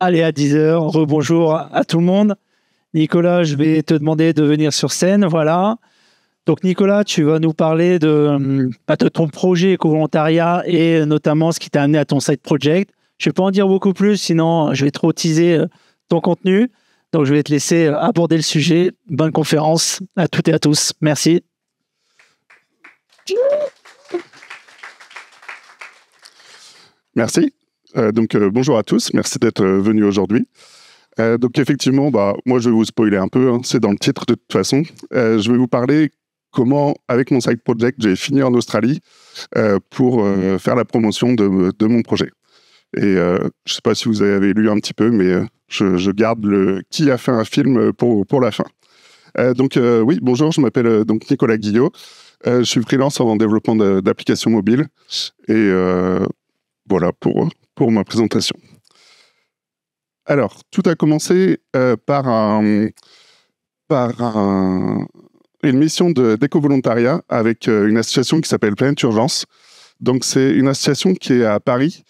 Allez, à 10 heures, rebonjour à tout le monde. Nicolas, je vais te demander de venir sur scène, voilà. Donc Nicolas, tu vas nous parler de ton projet éco-volontariat et notamment ce qui t'a amené à ton side project. Je ne vais pas en dire beaucoup plus, sinon je vais trop teaser ton contenu. Donc je vais te laisser aborder le sujet. Bonne conférence à toutes et à tous. Merci. Merci. Bonjour à tous. Merci d'être venus aujourd'hui. Donc effectivement, moi je vais vous spoiler un peu, hein, c'est dans le titre de toute façon. Je vais vous parler comment, avec mon side project, j'ai fini en Australie pour faire la promotion de mon projet. Et je ne sais pas si vous avez lu un petit peu, mais je garde le qui a fait un film pour la fin. Oui, bonjour, je m'appelle donc Nicolas Guillot. Je suis freelance en développement d'applications mobiles. Et voilà pour ma présentation. Alors, tout a commencé par une mission d'éco-volontariat avec une association qui s'appelle Planète Urgence. Donc, c'est une association qui est à Paris,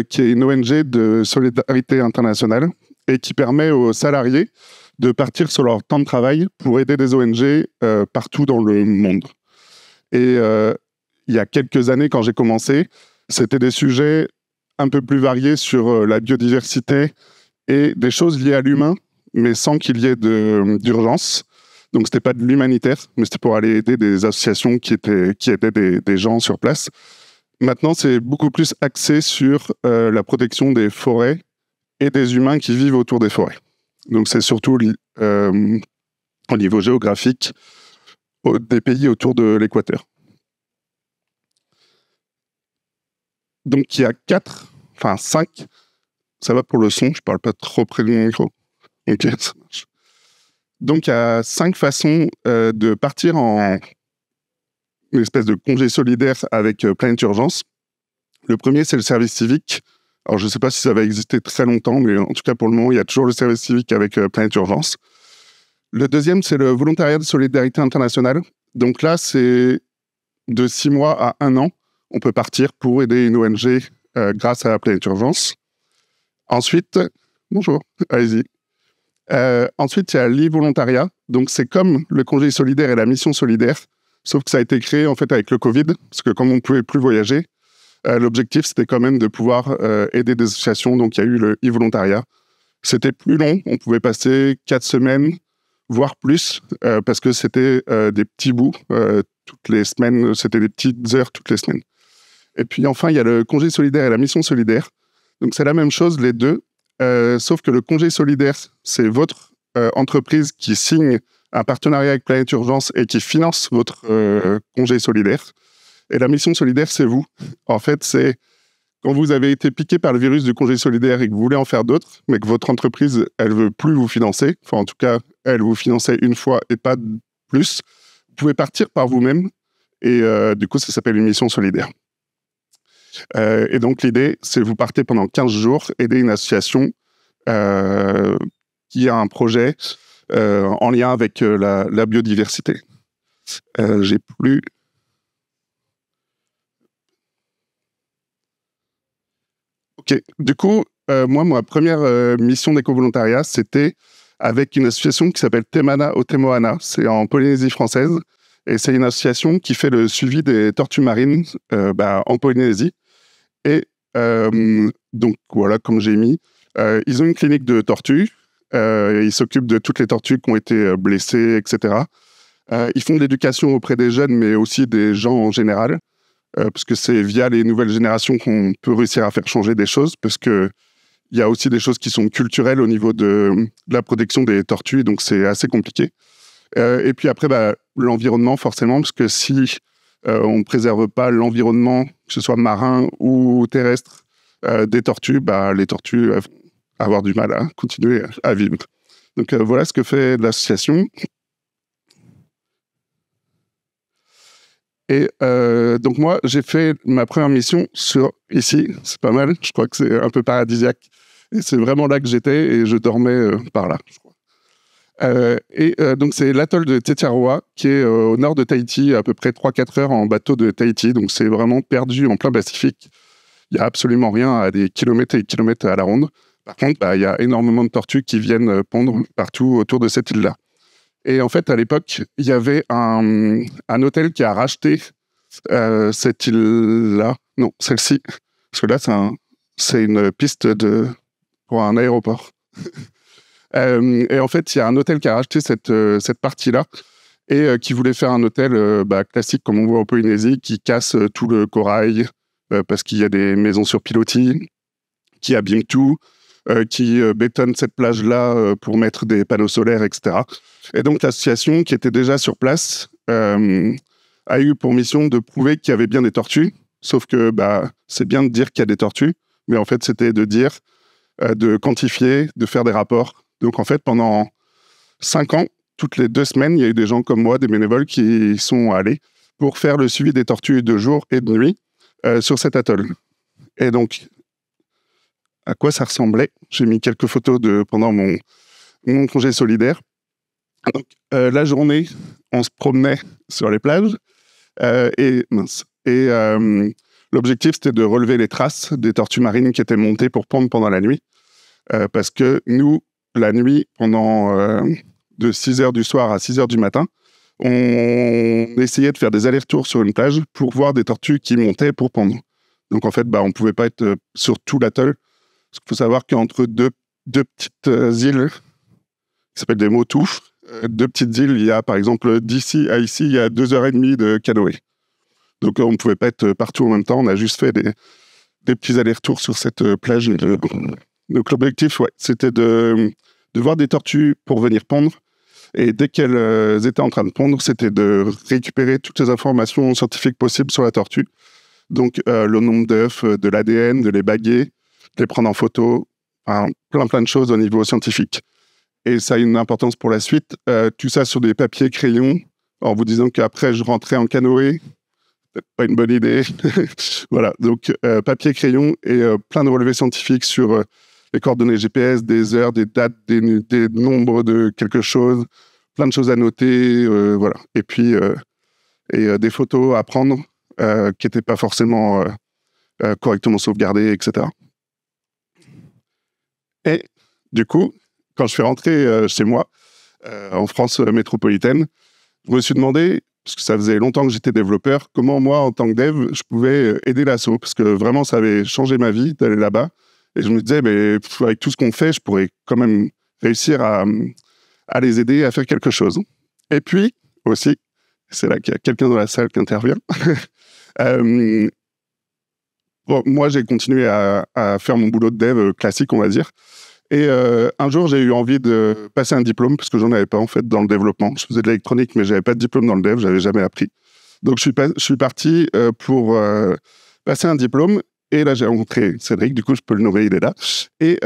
qui est une ONG de solidarité internationale et qui permet aux salariés de partir sur leur temps de travail pour aider des ONG partout dans le monde. Et il y a quelques années, quand j'ai commencé, c'était des sujets un peu plus variés sur la biodiversité et des choses liées à l'humain, mais sans qu'il y ait d'urgence. Donc, c'était pas de l'humanitaire, mais c'était pour aller aider des associations qui aidaient des gens sur place. Maintenant, c'est beaucoup plus axé sur la protection des forêts et des humains qui vivent autour des forêts. Donc, c'est surtout au niveau géographique des pays autour de l'équateur. Donc, il y a 5, ça va pour le son, je parle pas trop près de mon micro. Ok, ça marche. Donc, il y a 5 façons de partir en une espèce de congé solidaire avec Planète Urgence. Le premier, c'est le service civique. Alors, je ne sais pas si ça va exister très longtemps, mais en tout cas, pour le moment, il y a toujours le service civique avec Planète Urgence. Le deuxième, c'est le volontariat de solidarité internationale. Donc là, c'est de 6 mois à 1 an. On peut partir pour aider une ONG grâce à la Planète Urgence. Ensuite, bonjour, allez-y. Ensuite, il y a l'e-volontariat. Donc, c'est comme le congé solidaire et la mission solidaire, sauf que ça a été créé en fait avec le Covid, parce que comme on ne pouvait plus voyager, l'objectif, c'était quand même de pouvoir aider des associations. Donc, il y a eu le e-volontariat. C'était plus long. On pouvait passer 4 semaines, voire plus, parce que c'était des petits bouts toutes les semaines. C'était des petites heures toutes les semaines. Et puis, enfin, il y a le congé solidaire et la mission solidaire. Donc, c'est la même chose, les deux. Sauf que le congé solidaire, c'est votre entreprise qui signe un partenariat avec Planète Urgence et qui finance votre congé solidaire. Et la mission solidaire, c'est vous. En fait, c'est quand vous avez été piqué par le virus du congé solidaire et que vous voulez en faire d'autres, mais que votre entreprise, elle veut plus vous financer, enfin, en tout cas, elle vous finançait une fois et pas plus, vous pouvez partir par vous-même. Et du coup, ça s'appelle une mission solidaire. Et donc, l'idée, c'est vous partez pendant 15 jours, aider une association qui a un projet en lien avec la biodiversité. J'ai plus... Ok, du coup, moi, ma première mission d'éco-volontariat, c'était avec une association qui s'appelle Temana Otemoana. C'est en Polynésie française. Et c'est une association qui fait le suivi des tortues marines en Polynésie. Et donc, voilà, comme j'ai mis, ils ont une clinique de tortues. Ils s'occupent de toutes les tortues qui ont été blessées, etc. Ils font de l'éducation auprès des jeunes, mais aussi des gens en général. Parce que c'est via les nouvelles générations qu'on peut réussir à faire changer des choses, parce qu'il y a aussi des choses qui sont culturelles au niveau de la protection des tortues, donc c'est assez compliqué. Et puis après, l'environnement, forcément, parce que si on ne préserve pas l'environnement, que ce soit marin ou terrestre, des tortues, les tortues vont avoir du mal à continuer à vivre. Donc voilà ce que fait l'association. Et donc moi, j'ai fait ma première mission ici, c'est pas mal, je crois que c'est un peu paradisiaque. Et c'est vraiment là que j'étais et je dormais par là, je crois. Donc c'est l'atoll de Tetiaroa qui est au nord de Tahiti, à peu près 3-4 heures en bateau de Tahiti. Donc c'est vraiment perdu en plein Pacifique. Il n'y a absolument rien à des kilomètres et des kilomètres à la ronde. Par contre, il y a énormément de tortues qui viennent pondre partout autour de cette île-là. Et en fait, à l'époque, il y avait un hôtel qui a racheté cette île-là. Non, celle-ci. Parce que là, c'est une piste pour un aéroport. Et en fait, il y a un hôtel qui a racheté cette partie-là et qui voulait faire un hôtel classique, comme on voit en Polynésie, qui casse tout le corail parce qu'il y a des maisons sur pilotis, qui abîme tout, qui bétonne cette plage-là pour mettre des panneaux solaires, etc. Et donc, l'association qui était déjà sur place a eu pour mission de prouver qu'il y avait bien des tortues, sauf que c'est bien de dire qu'il y a des tortues, mais en fait, c'était de dire, de quantifier, de faire des rapports. Donc, en fait, pendant 5 ans, toutes les 2 semaines, il y a eu des gens comme moi, des bénévoles, qui sont allés pour faire le suivi des tortues de jour et de nuit sur cet atoll. Et donc, à quoi ça ressemblait? J'ai mis quelques photos pendant mon congé solidaire. Donc, la journée, on se promenait sur les plages et l'objectif, c'était de relever les traces des tortues marines qui étaient montées pour pondre pendant la nuit. Parce que nous, la nuit, pendant de 6h du soir à 6h du matin, on essayait de faire des allers-retours sur une plage pour voir des tortues qui montaient pour pondre. Donc en fait, on ne pouvait pas être sur tout l'atoll. Parce qu'il faut savoir qu'entre deux petites îles, qui s'appellent des motus, 2 petites îles, il y a par exemple d'ici à ici, il y a 2h30 de canoë. Donc on ne pouvait pas être partout en même temps, on a juste fait des petits allers-retours sur cette plage. Donc l'objectif, c'était de voir des tortues pour venir pondre. Et dès qu'elles étaient en train de pondre, c'était de récupérer toutes les informations scientifiques possibles sur la tortue. Donc le nombre d'œufs, de l'ADN, de les baguer, de les prendre en photo, plein de choses au niveau scientifique. Et ça a une importance pour la suite. Tout ça sur des papiers crayons, en vous disant qu'après je rentrais en canoë. Peut-être pas une bonne idée. Voilà, donc papier crayon et plein de relevés scientifiques sur les coordonnées GPS, des heures, des dates, des nombres de quelque chose, plein de choses à noter, voilà. Et puis des photos à prendre qui n'étaient pas forcément correctement sauvegardées, etc. Et du coup, quand je suis rentré chez moi, en France métropolitaine, je me suis demandé, parce que ça faisait longtemps que j'étais développeur, comment moi, en tant que dev, je pouvais aider l'asso, parce que vraiment, ça avait changé ma vie d'aller là-bas. Et je me disais, mais avec tout ce qu'on fait, je pourrais quand même réussir à les aider à faire quelque chose. Et puis, aussi, c'est là qu'il y a quelqu'un dans la salle qui intervient. Moi, j'ai continué à faire mon boulot de dev classique, on va dire. Et un jour, j'ai eu envie de passer un diplôme, parce que j'en avais pas, en fait, dans le développement. Je faisais de l'électronique, mais j'avais pas de diplôme dans le dev, j'avais jamais appris. Donc, je suis parti pour passer un diplôme. Et là, j'ai rencontré Cédric, du coup, je peux le nommer, il est là. Et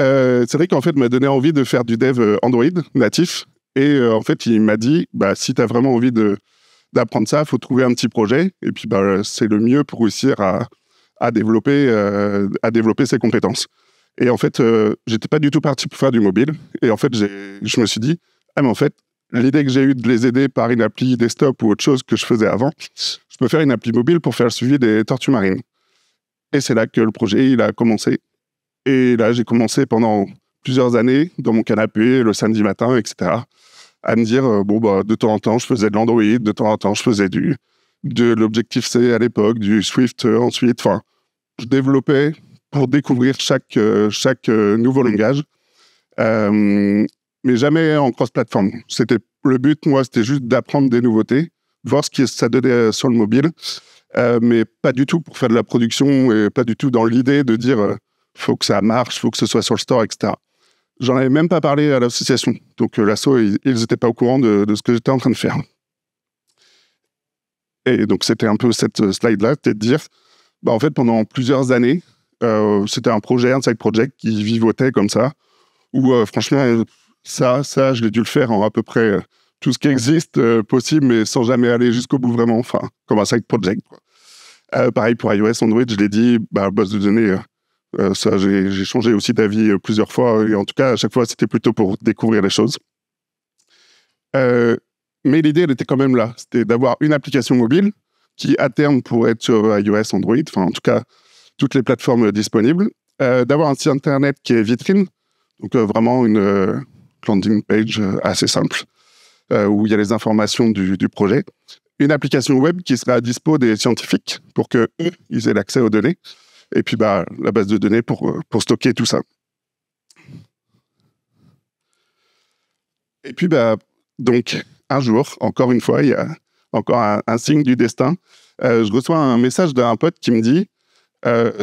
Cédric, en fait, m'a donné envie de faire du dev Android natif. Et en fait, il m'a dit, si tu as vraiment envie d'apprendre ça, il faut trouver un petit projet. Et puis, c'est le mieux pour réussir à développer ses compétences. Et en fait, j'étais pas du tout parti pour faire du mobile. Et en fait, je me suis dit, mais en fait, l'idée que j'ai eue de les aider par une appli desktop ou autre chose que je faisais avant, je peux faire une appli mobile pour faire le suivi des tortues marines. Et c'est là que le projet, il a commencé. Et là, j'ai commencé pendant plusieurs années, dans mon canapé, le samedi matin, etc., à me dire, de temps en temps, je faisais de l'Android, de temps en temps, je faisais de l'Objective-C à l'époque, du Swift ensuite. Enfin, je développais pour découvrir chaque nouveau langage, mais jamais en cross-platform. Le but, moi, c'était juste d'apprendre des nouveautés, voir ce que ça donnait sur le mobile, mais pas du tout pour faire de la production et pas du tout dans l'idée de dire faut que ça marche, faut que ce soit sur le store, etc. J'en avais même pas parlé à l'association. Donc l'asso, ils n'étaient pas au courant de ce que j'étais en train de faire. Et donc c'était un peu cette slide-là, c'était de dire, en fait, pendant plusieurs années, c'était un side project qui vivotait comme ça, où franchement, ça, je l'ai dû le faire en à peu près tout ce qui existe possible, mais sans jamais aller jusqu'au bout vraiment, enfin, comme un side project, quoi. Pareil pour iOS, Android, je l'ai dit, base de données, ça, j'ai changé aussi d'avis plusieurs fois, et en tout cas, à chaque fois, c'était plutôt pour découvrir les choses. Mais l'idée, elle était quand même là, c'était d'avoir une application mobile qui, à terme, pourrait être sur iOS, Android, enfin, en tout cas, toutes les plateformes disponibles, d'avoir un site internet qui est vitrine, Donc vraiment une landing page assez simple où il y a les informations du projet. Une application web qui sera à dispo des scientifiques pour qu'eux, ils aient l'accès aux données. Et puis la base de données pour stocker tout ça. Et puis donc un jour, encore une fois, il y a encore un signe du destin. Je reçois un message d'un pote qui me dit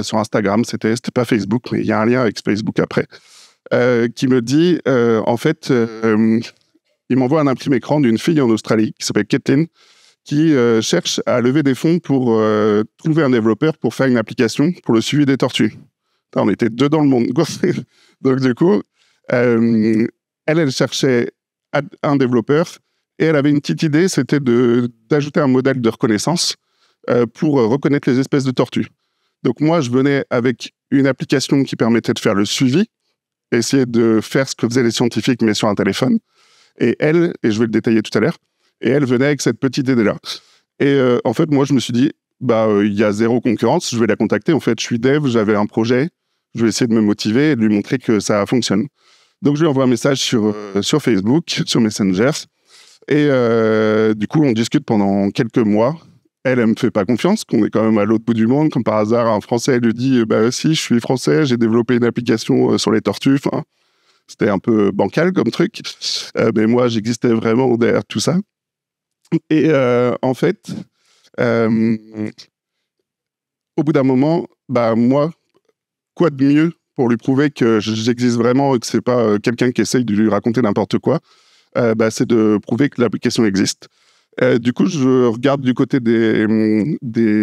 sur Instagram, c'était pas Facebook, mais il y a un lien avec Facebook après, qui me dit en fait, il m'envoie un imprimé écran d'une fille en Australie qui s'appelle Caitlin, qui cherche à lever des fonds pour trouver un développeur pour faire une application pour le suivi des tortues. On était deux dans le monde. Donc du coup, elle cherchait un développeur et elle avait une petite idée, c'était d'ajouter un modèle de reconnaissance pour reconnaître les espèces de tortues. Donc moi, je venais avec une application qui permettait de faire le suivi, essayer de faire ce que faisaient les scientifiques, mais sur un téléphone. Et elle, et je vais le détailler tout à l'heure, et elle venait avec cette petite idée-là. Et en fait, moi, je me suis dit, il y a zéro concurrence, je vais la contacter. En fait, je suis dev, j'avais un projet, je vais essayer de me motiver et de lui montrer que ça fonctionne. Donc, je lui envoie un message sur Facebook, sur Messenger. Et du coup, on discute pendant quelques mois. Elle me fait pas confiance, qu'on est quand même à l'autre bout du monde. Comme par hasard, un Français lui dit si, je suis français, j'ai développé une application sur les tortues. Enfin, c'était un peu bancal comme truc. Mais moi, j'existais vraiment derrière tout ça. Et en fait, au bout d'un moment, moi, quoi de mieux pour lui prouver que j'existe vraiment et que c'est pas quelqu'un qui essaye de lui raconter n'importe quoi, c'est de prouver que l'application existe. Du coup, je regarde du côté des...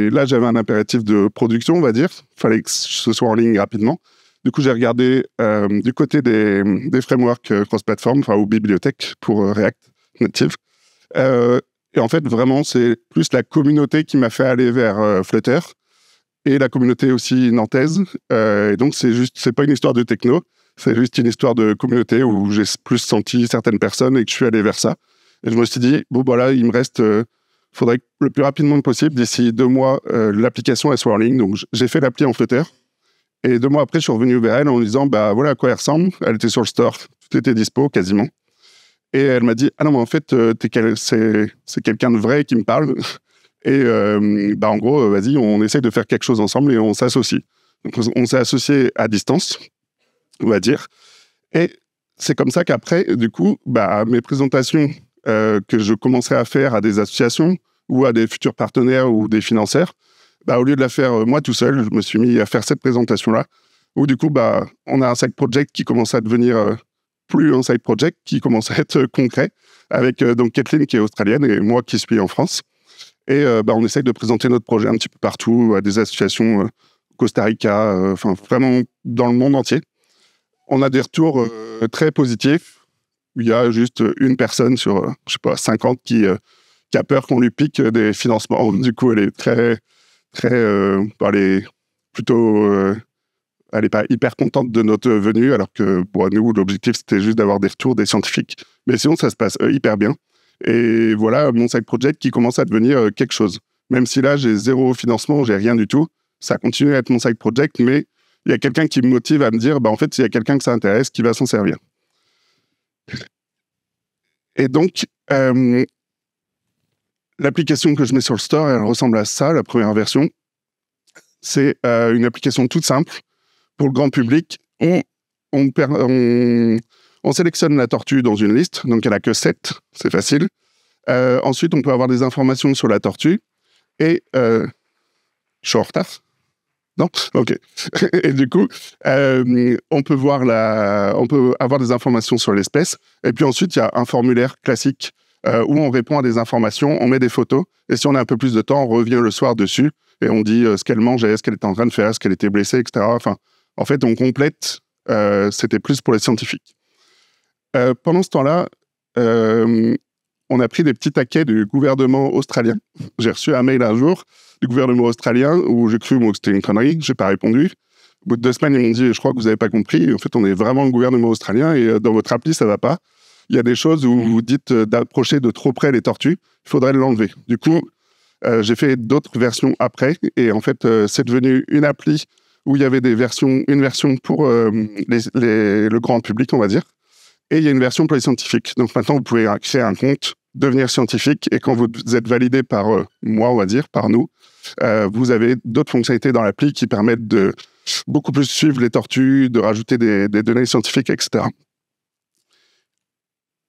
Là, j'avais un impératif de production, on va dire. Il fallait que ce soit en ligne rapidement. Du coup, j'ai regardé du côté des frameworks cross-platform, ou bibliothèques pour React Native. Et en fait, vraiment, c'est plus la communauté qui m'a fait aller vers Flutter et la communauté aussi nantaise. Et donc, c'est pas une histoire de techno, c'est juste une histoire de communauté où j'ai plus senti certaines personnes et que je suis allé vers ça. Et je me suis dit, là, il me reste... faudrait que le plus rapidement possible, d'ici 2 mois, l'application elle soit en ligne. Donc, j'ai fait l'appli en Flutter. Et 2 mois après, je suis revenu vers elle en lui disant, voilà à quoi elle ressemble. Elle était sur le store, tout était dispo quasiment. Et elle m'a dit, ah non, mais en fait, c'est quelqu'un de vrai qui me parle. Et en gros, vas-y, on essaye de faire quelque chose ensemble et on s'associe. Donc, on s'est associés à distance, on va dire. Et c'est comme ça qu'après, du coup, mes présentations que je commençais à faire à des associations ou à des futurs partenaires ou des financeurs, au lieu de la faire moi tout seul, je me suis mis à faire cette présentation-là, où du coup, on a un side project qui commence à devenir plus un side project, qui commence à être concret, avec donc Caitlin qui est australienne et moi qui suis en France. Et on essaye de présenter notre projet un petit peu partout, à des associations Costa Rica, vraiment dans le monde entier. On a des retours très positifs. Il y a juste une personne sur, 50 qui a peur qu'on lui pique des financements. Du coup, elle est très, très... elle est plutôt... elle n'est pas hyper contente de notre venue, alors que pour nous, l'objectif, c'était juste d'avoir des retours des scientifiques. Mais sinon, ça se passe hyper bien. Et voilà mon side project qui commence à devenir quelque chose. Même si là, j'ai 0 financement, j'ai rien du tout, ça continue à être mon side project, mais il y a quelqu'un qui me motive à me dire, en fait, s'il y a quelqu'un que ça intéresse, qui va s'en servir. Et donc, l'application que je mets sur le store, elle ressemble à ça, la première version. C'est une application toute simple pour le grand public. On sélectionne la tortue dans une liste, donc elle n'a que 7, c'est facile. Ensuite, on peut avoir des informations sur la tortue. Et je suis en retard ? Non ? Ok. Et du coup, on peut avoir des informations sur l'espèce. Et puis ensuite, il y a un formulaire classique où on répond à des informations, on met des photos. Et si on a un peu plus de temps, on revient le soir dessus et on dit ce qu'elle mangeait, ce qu'elle était en train de faire, ce qu'elle était blessée, etc. Enfin, en fait, on complète. C'était plus pour les scientifiques. Pendant ce temps-là, on a pris des petits taquets du gouvernement australien. J'ai reçu un mail un jour du gouvernement australien où j'ai cru que c'était une connerie, j'ai pas répondu. Au bout de 2 semaines, ils m'ont dit « Je crois que vous n'avez pas compris. En fait, on est vraiment le gouvernement australien et dans votre appli, ça va pas. Il y a des choses où vous dites d'approcher de trop près les tortues. Il faudrait l'enlever. » Du coup, j'ai fait d'autres versions après et en fait, c'est devenu une appli où il y avait une version pour le grand public, on va dire, et il y a une version pour les scientifiques. Donc maintenant, vous pouvez créer un compte, devenir scientifique, et quand vous êtes validé par moi, on va dire, par nous, vous avez d'autres fonctionnalités dans l'appli qui permettent de beaucoup plus suivre les tortues, de rajouter des données scientifiques, etc.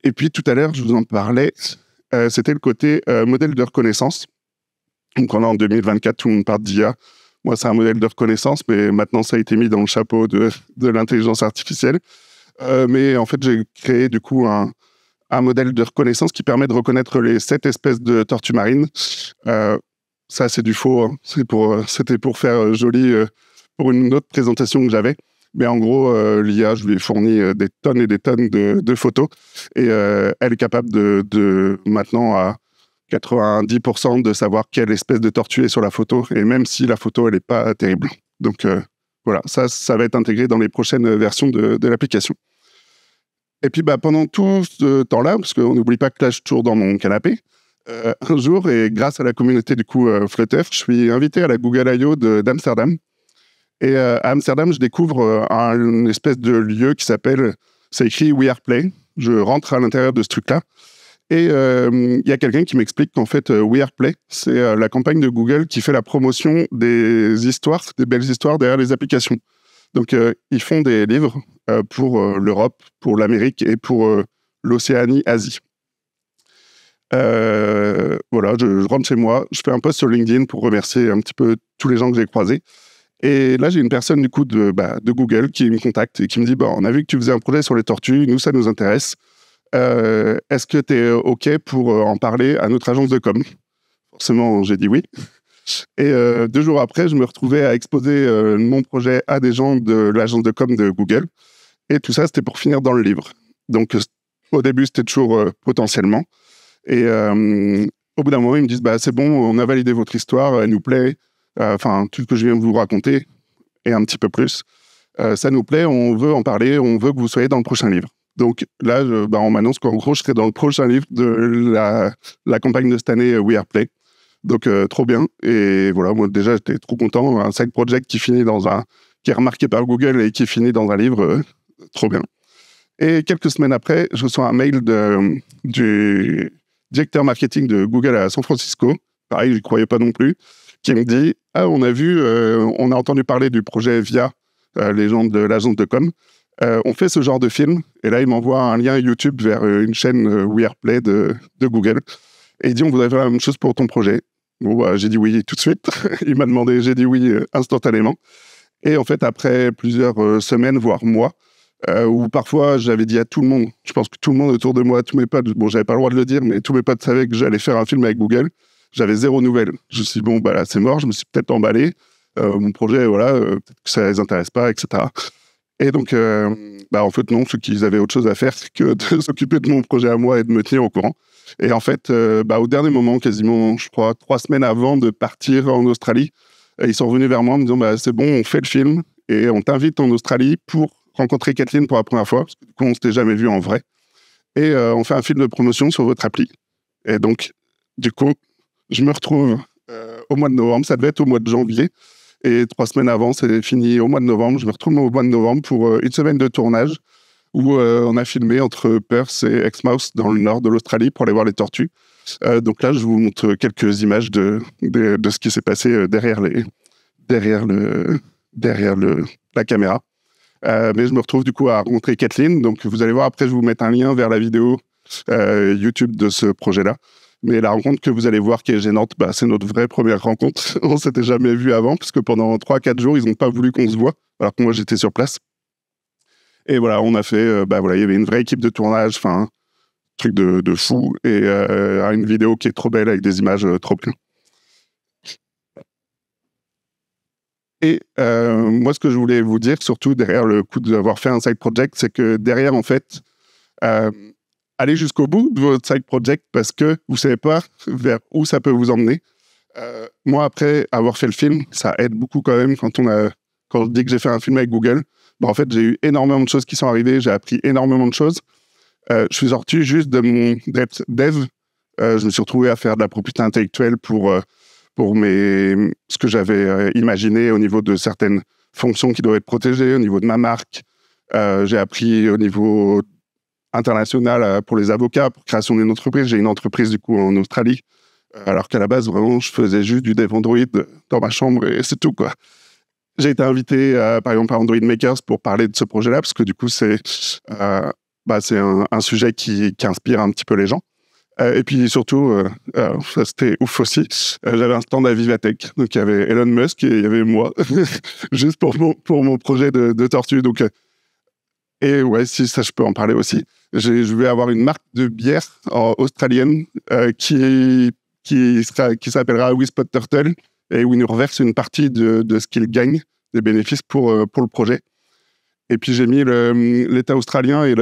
Et puis tout à l'heure, je vous en parlais, c'était le côté modèle de reconnaissance. Donc on est en 2024, tout le monde parle d'IA. Moi, c'est un modèle de reconnaissance, mais maintenant, ça a été mis dans le chapeau de l'intelligence artificielle. Mais en fait, j'ai créé du coup un modèle de reconnaissance qui permet de reconnaître les 7 espèces de tortues marines. Ça, c'est du faux. Hein. C'était pour faire joli pour une autre présentation que j'avais. Mais en gros, l'IA, je lui ai fourni des tonnes et des tonnes de photos. Et elle est capable de maintenant à 90% de savoir quelle espèce de tortue est sur la photo. Et même si la photo, elle n'est pas terrible. Donc voilà, ça va être intégré dans les prochaines versions de l'application. Et puis pendant tout ce temps-là, parce qu'on n'oublie pas que là, je suis toujours dans mon canapé, un jour, et grâce à la communauté du coup Flutter, je suis invité à la Google I.O. d'Amsterdam. Et à Amsterdam, je découvre une espèce de lieu qui s'appelle, c'est écrit We Are Play. Je rentre à l'intérieur de ce truc-là. Et il y a quelqu'un qui m'explique qu'en fait, We Are Play, c'est la campagne de Google qui fait la promotion des belles histoires derrière les applications. Donc, ils font des livres pour l'Europe, pour l'Amérique et pour l'Océanie, Asie. Voilà, je rentre chez moi, je fais un post sur LinkedIn pour remercier un petit peu tous les gens que j'ai croisés. Et là, j'ai une personne du coup de Google qui me contacte et qui me dit on a vu que tu faisais un projet sur les tortues, nous, ça nous intéresse. Est-ce que tu es OK pour en parler à notre agence de com? Forcément, j'ai dit oui. Et 2 jours après, je me retrouvais à exposer mon projet à des gens de l'agence de com de Google. Et tout ça, c'était pour finir dans le livre. Donc, au début, c'était toujours potentiellement. Et au bout d'un moment, ils me disent c'est bon, on a validé votre histoire, elle nous plaît. Enfin, tout ce que je viens de vous raconter, et un petit peu plus, ça nous plaît, on veut en parler, on veut que vous soyez dans le prochain livre. Donc là, on m'annonce qu'en gros, je serai dans le prochain livre de la campagne de cette année We Are Play. Donc, trop bien. Et voilà, moi, déjà, j'étais trop content. Un side project qui est remarqué par Google et qui finit dans un livre, trop bien. Et quelques semaines après, je reçois un mail du directeur marketing de Google à San Francisco. Pareil, je n'y croyais pas non plus. Qui me dit « Ah, on a entendu parler du projet via les gens de l'agence de com. On fait ce genre de film. » Et là, il m'envoie un lien YouTube vers une chaîne We Are Play de Google. Et il dit « On voudrait faire la même chose pour ton projet. » Bon, j'ai dit oui tout de suite. Il m'a demandé, j'ai dit oui instantanément. Et en fait, après plusieurs semaines, voire mois, où parfois j'avais dit à tout le monde, je pense que tout le monde autour de moi, tous mes potes, bon, j'avais pas le droit de le dire, mais tous mes potes savaient que j'allais faire un film avec Google. J'avais 0 nouvelle. Je me suis dit, là, c'est mort, je me suis peut-être emballé. Mon projet, voilà, peut-être que ça les intéresse pas, etc. Et donc, en fait, non, ceux qui avaient autre chose à faire que de s'occuper de mon projet à moi et de me tenir au courant. Et en fait, au dernier moment, quasiment, je crois, 3 semaines avant de partir en Australie, ils sont revenus vers moi en me disant, c'est bon, on fait le film et on t'invite en Australie pour rencontrer Kathleen pour la première fois, parce que du coup, on s'était jamais vu en vrai. Et on fait un film de promotion sur votre appli. Et donc, du coup, je me retrouve au mois de novembre, ça devait être au mois de janvier, et 3 semaines avant, c'est fini au mois de novembre. Je me retrouve au mois de novembre pour une semaine de tournage où on a filmé entre Perth et Exmouth dans le nord de l'Australie pour aller voir les tortues. Donc là, je vous montre quelques images de ce qui s'est passé derrière la caméra. Mais je me retrouve du coup à rencontrer Kathleen. Donc vous allez voir, après, je vais vous mettre un lien vers la vidéo YouTube de ce projet-là. Mais la rencontre que vous allez voir qui est gênante, c'est notre vraie première rencontre. On ne s'était jamais vu avant, parce que pendant 3-4 jours, ils n'ont pas voulu qu'on se voit, alors que moi, j'étais sur place. Et voilà, on a fait... il y avait une vraie équipe de tournage, enfin, truc de fou, et une vidéo qui est trop belle, avec des images trop bien. Et moi, ce que je voulais vous dire, surtout derrière le coup d'avoir fait un side project, c'est que derrière, en fait... allez jusqu'au bout de votre side project parce que vous ne savez pas vers où ça peut vous emmener. Moi, après avoir fait le film, ça aide beaucoup quand même quand je dis que j'ai fait un film avec Google. En fait, j'ai eu énormément de choses qui sont arrivées, j'ai appris énormément de choses. Je suis sorti juste de mon dev. Je me suis retrouvé à faire de la propriété intellectuelle pour ce que j'avais imaginé au niveau de certaines fonctions qui doivent être protégées, au niveau de ma marque. J'ai appris au niveau international pour les avocats, pour création d'une entreprise. J'ai une entreprise du coup en Australie, alors qu'à la base, vraiment, je faisais juste du dev Android dans ma chambre et c'est tout, quoi. J'ai été invité, par exemple, à Android Makers pour parler de ce projet-là, parce que du coup, c'est un sujet qui inspire un petit peu les gens. Et puis surtout, ça c'était ouf aussi, j'avais un stand à Vivatech, donc il y avait Elon Musk et il y avait moi, juste pour mon projet de tortue. Donc, et ouais, si ça, je peux en parler aussi. Je vais avoir une marque de bière australienne qui s'appellera We Spot Turtle, et où il nous reverse une partie de ce qu'il gagne, des bénéfices pour le projet. Et puis j'ai mis l'État australien et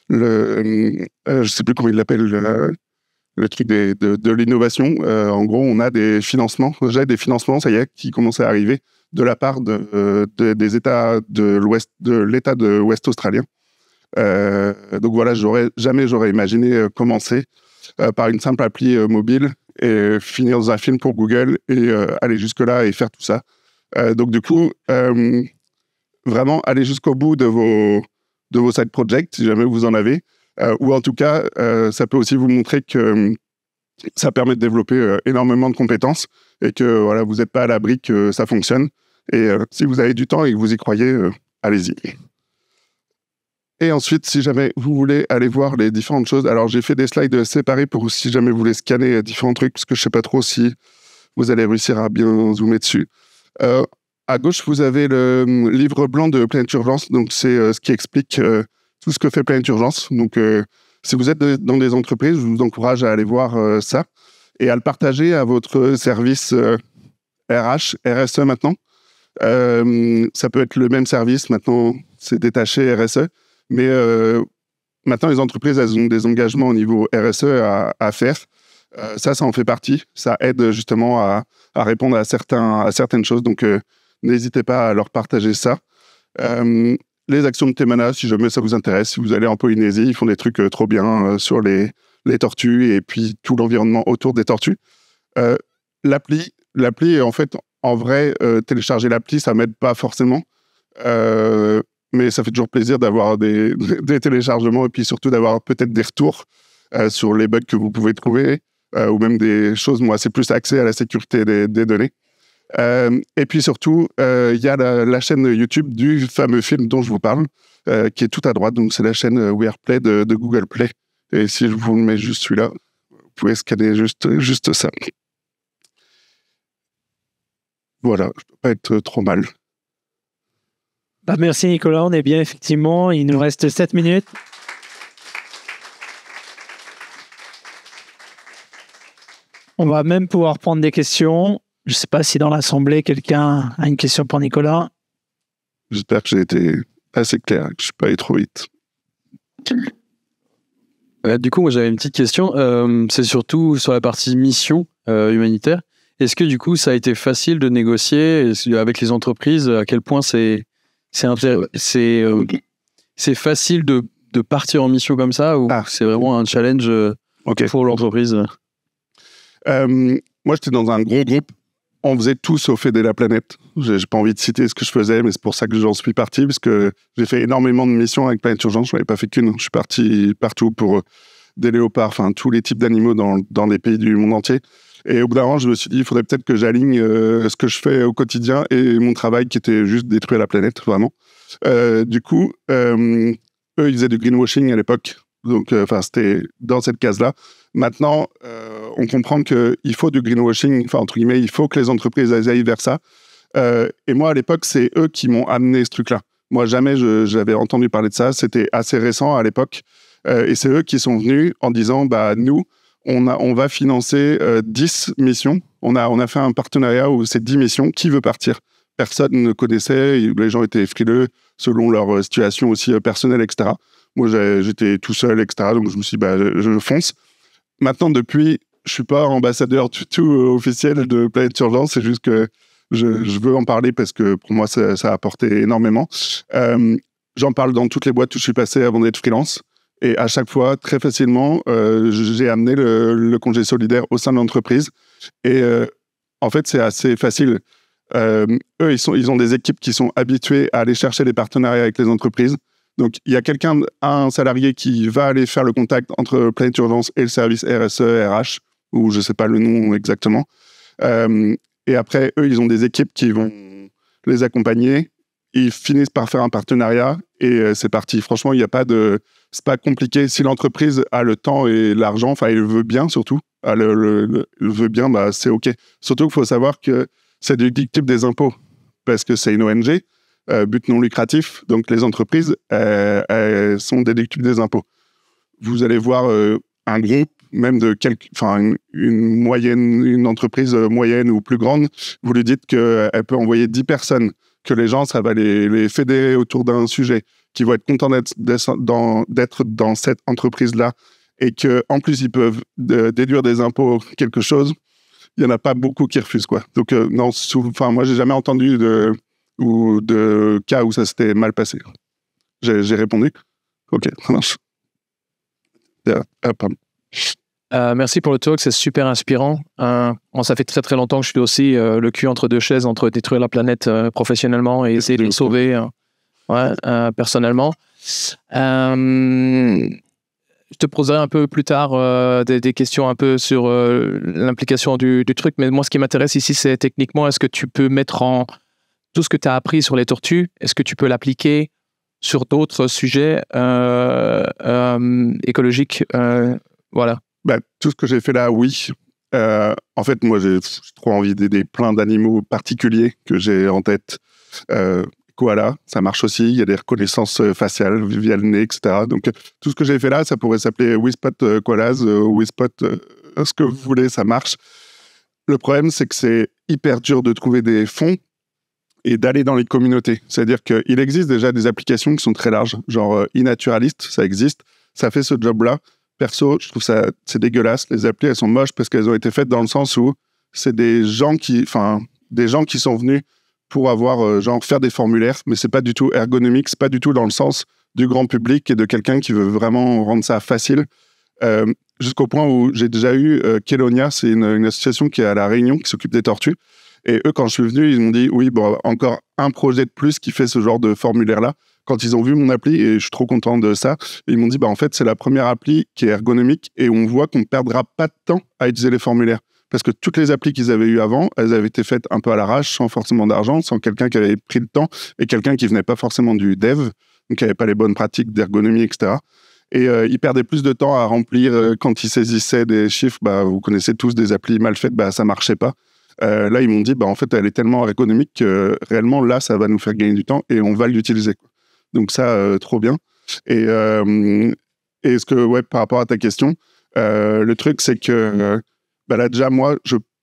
je sais plus comment il l'appelle, le truc de l'innovation. En gros, on a des financements, ça y est, qui commencent à arriver de la part des États de l'État de l'Ouest australien. Donc voilà, jamais j'aurais imaginé commencer par une simple appli mobile et finir dans un film pour Google et aller jusque-là et faire tout ça. Donc du coup, vraiment, allez jusqu'au bout de vos side projects, si jamais vous en avez. Ou en tout cas, ça peut aussi vous montrer que ça permet de développer énormément de compétences et que voilà, vous n'êtes pas à l'abri que ça fonctionne. Et si vous avez du temps et que vous y croyez, allez-y. Et ensuite, si jamais vous voulez aller voir les différentes choses, alors j'ai fait des slides séparés pour si jamais vous voulez scanner différents trucs, parce que je ne sais pas trop si vous allez réussir à bien zoomer dessus. À gauche, vous avez le livre blanc de Planète Urgence, donc c'est ce qui explique tout ce que fait Planète Urgence. Donc, si vous êtes dans des entreprises, je vous encourage à aller voir ça et à le partager à votre service RH, RSE maintenant. Ça peut être le même service, maintenant c'est détaché RSE, mais maintenant les entreprises, elles ont des engagements au niveau RSE à faire. Ça en fait partie. Ça aide justement à répondre à certaines choses. Donc, n'hésitez pas à leur partager ça. Les actions de Temana, si jamais ça vous intéresse, si vous allez en Polynésie, ils font des trucs trop bien sur les tortues et puis tout l'environnement autour des tortues. L'appli, en fait, en vrai, télécharger l'appli, ça m'aide pas forcément. Mais ça fait toujours plaisir d'avoir des téléchargements et puis surtout d'avoir peut-être des retours sur les bugs que vous pouvez trouver ou même des choses, moi, c'est plus axé à la sécurité des données. Et puis surtout, il y a la chaîne YouTube du fameux film dont je vous parle, qui est tout à droite. Donc, c'est la chaîne We Are Play de Google Play. Et si je vous mets juste celui-là, vous pouvez scanner juste ça. Voilà, je peux pas être trop mal. Bah, merci Nicolas, on est bien effectivement. Il nous reste 7 minutes. On va même pouvoir prendre des questions. Je ne sais pas si dans l'assemblée, quelqu'un a une question pour Nicolas. J'espère que j'ai été assez clair, que je ne suis pas allé trop vite. Du coup, moi j'avais une petite question. C'est surtout sur la partie mission humanitaire. Est-ce que du coup, ça a été facile de négocier avec les entreprises? À quel point c'est facile de partir en mission comme ça, ou c'est vraiment un challenge pour l'entreprise? Moi, j'étais dans un gros groupe. On faisait tout sauf aider la planète. J'ai pas envie de citer ce que je faisais, mais c'est pour ça que j'en suis parti, parce que j'ai fait énormément de missions avec Planète Urgence. Je n'avais pas fait qu'une. Je suis parti partout pour des léopards, enfin tous les types d'animaux dans des pays du monde entier. Et au bout d'un moment, je me suis dit, il faudrait peut-être que j'aligne ce que je fais au quotidien et mon travail qui était juste détruire la planète, vraiment. Du coup, eux, ils faisaient du greenwashing à l'époque. Donc, c'était dans cette case-là. Maintenant, on comprend qu'il faut du greenwashing, entre guillemets, il faut que les entreprises aillent vers ça. Et moi, à l'époque, c'est eux qui m'ont amené ce truc-là. Moi, jamais j'avais entendu parler de ça. C'était assez récent à l'époque. Et c'est eux qui sont venus en disant, nous, on va financer 10 missions. On a fait un partenariat où c'est 10 missions. Qui veut partir? Personne ne connaissait. Les gens étaient frileux selon leur situation aussi personnelle, etc. Moi, j'étais tout seul, etc. Donc, je me suis dit, je fonce. Maintenant, depuis, je suis pas ambassadeur du tout officiel de Planète Urgence. C'est juste que je veux en parler parce que pour moi, ça a apporté énormément. J'en parle dans toutes les boîtes où je suis passé avant d'être freelance. Et à chaque fois, très facilement, j'ai amené le congé solidaire au sein de l'entreprise. Et en fait, c'est assez facile. Eux, ils ont des équipes qui sont habituées à aller chercher des partenariats avec les entreprises. Donc, il y a un salarié qui va aller faire le contact entre Planète Urgence et le service RSE, RH, ou je ne sais pas le nom exactement. Et après, eux, ils ont des équipes qui vont les accompagner. Ils finissent par faire un partenariat et c'est parti. Franchement, c'est pas compliqué. Si l'entreprise a le temps et l'argent, enfin, elle veut bien surtout, elle veut bien, bah, c'est OK. Surtout qu'il faut savoir que c'est déductible des impôts parce que c'est une ONG, but non lucratif. Donc, les entreprises, elles sont déductibles des impôts. Vous allez voir un groupe, même une entreprise moyenne ou plus grande, vous lui dites qu'elle peut envoyer 10 personnes, que les gens, ça va les fédérer autour d'un sujet, qui vont être contents d'être dans cette entreprise-là, et qu'en plus, ils peuvent déduire des impôts quelque chose, il n'y en a pas beaucoup qui refusent, quoi. Donc, non, moi, j'ai jamais entendu de cas où ça s'était mal passé. J'ai répondu. OK, ça marche. Merci pour le talk, c'est super inspirant. Ça fait très très longtemps que je suis aussi le cul entre deux chaises, entre détruire la planète professionnellement et essayer de le sauver personnellement. Je te poserai un peu plus tard des questions un peu sur l'implication du truc, mais moi ce qui m'intéresse ici c'est techniquement, est-ce que tu peux mettre en tout ce que tu as appris sur les tortues, est-ce que tu peux l'appliquer sur d'autres sujets écologiques voilà. Bah, tout ce que j'ai fait là, oui. En fait, moi, j'ai trop envie d'aider plein d'animaux particuliers que j'ai en tête. Koala, ça marche aussi. Il y a des reconnaissances faciales via le nez, etc. Donc, tout ce que j'ai fait là, ça pourrait s'appeler WeSpot Koalas, WeSpot, ce que vous voulez, ça marche. Le problème, c'est que c'est hyper dur de trouver des fonds et d'aller dans les communautés. C'est-à-dire qu'il existe déjà des applications qui sont très larges, genre iNaturalist, ça existe, ça fait ce job-là. Perso, je trouve ça, c'est dégueulasse. Les applis, elles sont moches parce qu'elles ont été faites dans le sens où c'est des gens qui sont venus pour avoir, faire des formulaires, mais c'est pas du tout ergonomique, c'est pas du tout dans le sens du grand public et de quelqu'un qui veut vraiment rendre ça facile. Jusqu'au point où j'ai déjà eu Kelonia, c'est une association qui est à La Réunion, qui s'occupe des tortues. Et eux, quand je suis venu, ils m'ont dit, oui, bon, encore un projet de plus qui fait ce genre de formulaire-là. Quand ils ont vu mon appli, et je suis trop content de ça, ils m'ont dit, en fait, c'est la première appli qui est ergonomique et on voit qu'on ne perdra pas de temps à utiliser les formulaires. Parce que toutes les applis qu'ils avaient eues avant, elles avaient été faites un peu à l'arrache, sans forcément d'argent, sans quelqu'un qui avait pris le temps et quelqu'un qui venait pas forcément du dev, donc qui n'avait pas les bonnes pratiques d'ergonomie, etc. Et ils perdaient plus de temps à remplir quand ils saisissaient des chiffres. Vous connaissez tous des applis mal faites, ça marchait pas. Là, ils m'ont dit, en fait, elle est tellement ergonomique que réellement, là, ça va nous faire gagner du temps et on va l'utiliser. Donc ça, trop bien. Et par rapport à ta question, le truc, c'est que là, déjà, moi,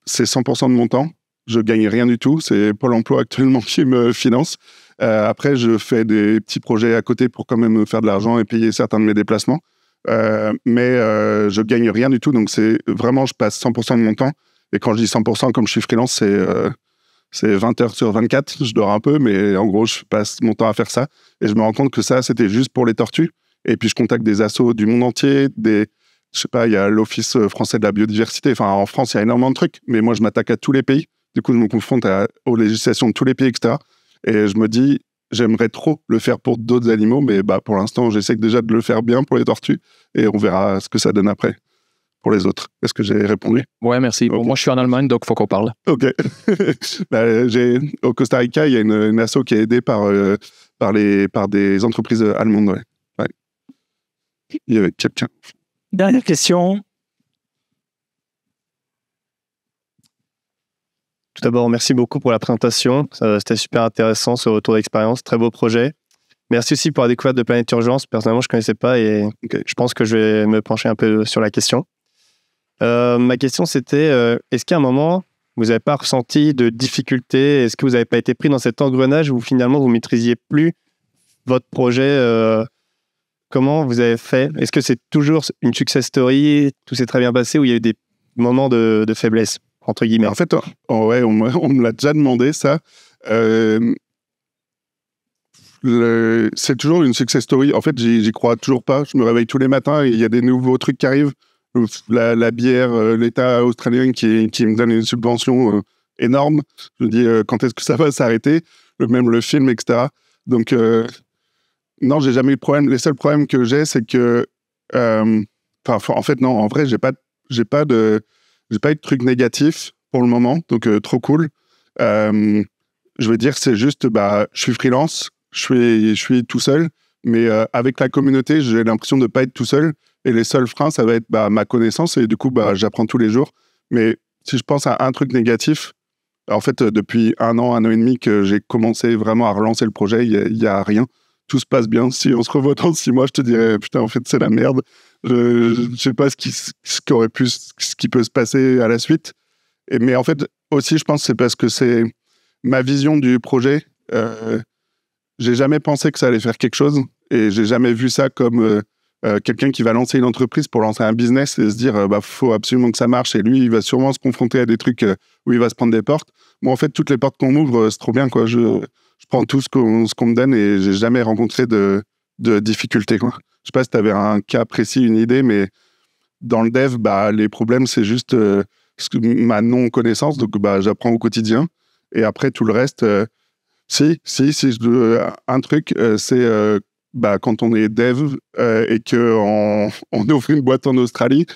c'est 100% de mon temps. Je gagne rien du tout. C'est Pôle emploi actuellement qui me finance. Après, je fais des petits projets à côté pour quand même me faire de l'argent et payer certains de mes déplacements. Mais je gagne rien du tout. Donc, c'est vraiment, je passe 100% de mon temps. Et quand je dis 100%, comme je suis freelance, c'est 20 heures sur 24. Je dors un peu, mais en gros, je passe mon temps à faire ça. Et je me rends compte que ça, c'était juste pour les tortues. Et puis, je contacte des assos du monde entier. Je sais pas, il y a l'Office français de la biodiversité. Enfin, en France, il y a énormément de trucs. Mais moi, je m'attaque à tous les pays. Du coup, je me confronte aux législations de tous les pays, etc. Et je me dis, j'aimerais trop le faire pour d'autres animaux. Mais pour l'instant, j'essaie déjà de le faire bien pour les tortues. Et on verra ce que ça donne après. Pour les autres. Est-ce que j'ai répondu? Ouais, merci. Okay. Bon, moi, je suis en Allemagne, donc il faut qu'on parle. OK. Au Costa Rica, il y a une asso qui est aidée par des entreprises allemandes. Ouais. Il y avait quelqu'un. Dernière question. Tout d'abord, merci beaucoup pour la présentation. C'était super intéressant, ce retour d'expérience. Très beau projet. Merci aussi pour la découverte de Planète Urgence. Personnellement, je ne connaissais pas et je pense que je vais me pencher un peu sur la question. Ma question, c'était, est-ce qu'à un moment, vous n'avez pas ressenti de difficultés? Est-ce que vous n'avez pas été pris dans cet engrenage où finalement, vous ne maîtrisiez plus votre projet? Comment vous avez fait? Est-ce que c'est toujours une success story? Tout s'est très bien passé ou il y a eu des moments de faiblesse, entre guillemets? En fait, on me l'a déjà demandé, ça. C'est toujours une success story. En fait, j'y crois toujours pas. Je me réveille tous les matins et il y a des nouveaux trucs qui arrivent. La bière, l'État australien qui me donne une subvention énorme. Je me dis, quand est-ce que ça va s'arrêter? Même le film, etc. Donc, non, j'ai jamais eu de problème. Les seuls problèmes que j'ai, c'est que... en fait, non, en vrai, j'ai pas eu de trucs négatifs pour le moment. Donc, trop cool. Je veux dire, c'est juste, je suis freelance, je suis tout seul, mais avec la communauté, j'ai l'impression de ne pas être tout seul. Et les seuls freins, ça va être ma connaissance. Et du coup, j'apprends tous les jours. Mais si je pense à un truc négatif, en fait, depuis 1 an et demi que j'ai commencé vraiment à relancer le projet, il n'y a rien. Tout se passe bien. Si on se revoit dans 6 mois, je te dirais, putain, en fait, c'est la merde. Je ne sais pas ce qui peut se passer à la suite. Mais en fait, aussi, je pense que c'est parce que c'est ma vision du projet. J'ai jamais pensé que ça allait faire quelque chose. Et j'ai jamais vu ça comme quelqu'un qui va lancer une entreprise pour lancer un business et se dire, faut absolument que ça marche. Et lui, il va sûrement se confronter à des trucs où il va se prendre des portes. Moi, en fait, toutes les portes qu'on m'ouvre, c'est trop bien, quoi. Je prends tout ce qu'on me donne et j'ai jamais rencontré de difficultés, quoi. Je sais pas si tu avais un cas précis, une idée, mais dans le dev, les problèmes, c'est juste ma non-connaissance. Donc, j'apprends au quotidien. Et après, tout le reste, un truc, c'est quand on est dev et qu'on ouvre une boîte en Australie,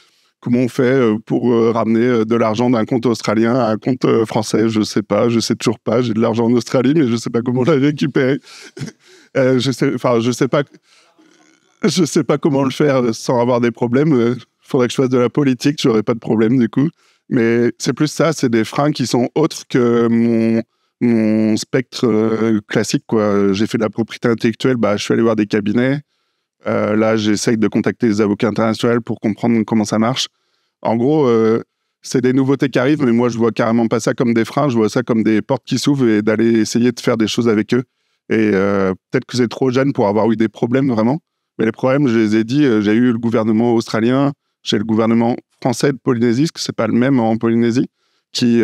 comment on fait pour ramener de l'argent d'un compte australien à un compte français? Je sais toujours pas. J'ai de l'argent en Australie, mais je sais pas comment la récupérer. Je sais pas comment le faire sans avoir des problèmes. Faudrait que je fasse de la politique, j'aurais pas de problème du coup. Mais c'est plus ça, c'est des freins qui sont autres que mon spectre classique, quoi. J'ai fait de la propriété intellectuelle, je suis allé voir des cabinets. Là, j'essaye de contacter des avocats internationaux pour comprendre comment ça marche. En gros, c'est des nouveautés qui arrivent, mais moi, je vois carrément pas ça comme des freins, je vois ça comme des portes qui s'ouvrent et d'aller essayer de faire des choses avec eux. Et peut-être que c'est trop jeune pour avoir eu des problèmes, vraiment. Mais les problèmes, je les ai dit, j'ai eu le gouvernement australien, j'ai le gouvernement français de Polynésie, parce que c'est pas le même en Polynésie, qui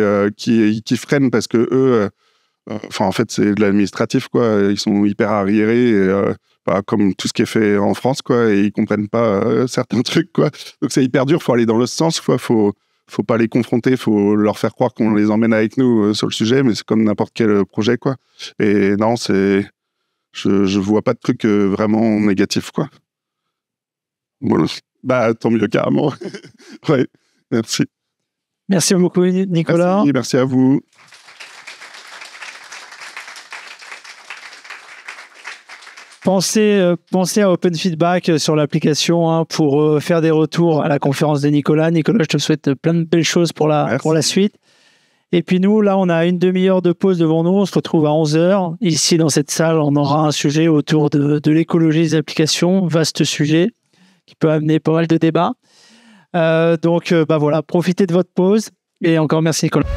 freinent parce que eux... en fait, c'est de l'administratif, quoi. Ils sont hyper arriérés, et, comme tout ce qui est fait en France, quoi, et ils comprennent pas certains trucs, quoi. Donc c'est hyper dur, faut aller dans le sens, quoi. Faut pas les confronter, faut leur faire croire qu'on les emmène avec nous sur le sujet, mais c'est comme n'importe quel projet, quoi. Et non, je vois pas de truc vraiment négatif, quoi. Voilà. Tant mieux, carrément. Ouais, merci. Merci beaucoup, Nicolas. Merci à vous. Pensez à Open Feedback sur l'application pour faire des retours à la conférence de Nicolas. Nicolas, je te souhaite plein de belles choses pour la suite. Et puis nous, là, on a une demi-heure de pause devant nous. On se retrouve à 11h. Ici, dans cette salle, on aura un sujet autour de l'écologie des applications. Vaste sujet qui peut amener pas mal de débats. Donc, voilà, profitez de votre pause. Et encore merci, Nicolas.